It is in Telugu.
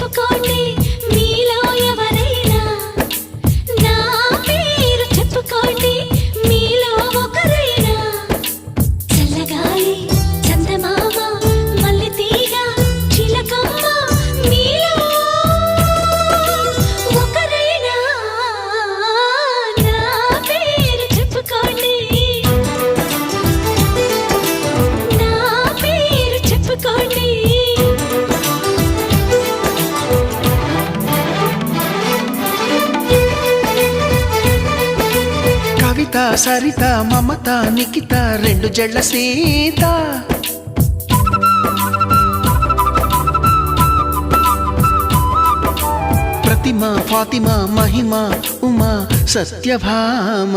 చెప్పుకోండి మీలో ఎవరైనా, నా పేరు చెప్పుకోండి మీలో ఒకరైనా. చల్లగాలి చందమామ మల్లె తీగ చిలకమ్మ మీలో ఒకరైనా, నా పేరు చెప్పుకోండి, నా పేరు చెప్పుకోండి. కవిత సరిత మమత నిఖిత రెండు జడ్ల సీత, ప్రతిమ ఫాతిమా మహిమ ఉమా సత్యభామ.